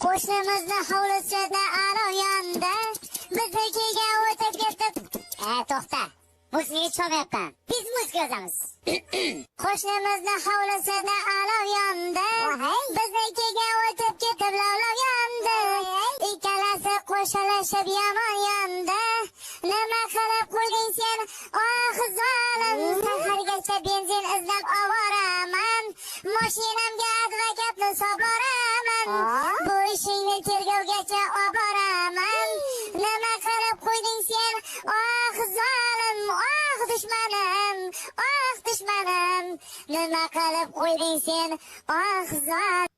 Qo'shnimizni hovlisida alo yonda biznikiga o'tib ketib. To'xta. Muzikani chalmayapman. Biz muzika yozamiz. Qo'shnimizni hovlisida alo yonda biznikiga o'tib ketib lavlab yondi. Ikkalasi qo'shilishib yomon yondi. Nima qilib qo'yding sen? Zolim, sahargacha benzin izlab ovoraman. Mashinamga advokatni soboraman. Bu ishingni tergovgacha oboraman. Nima qilib qo'yding sen? Zolim, dushmanim, dushmanim. Nima qilib qo'yding sen? Zolim.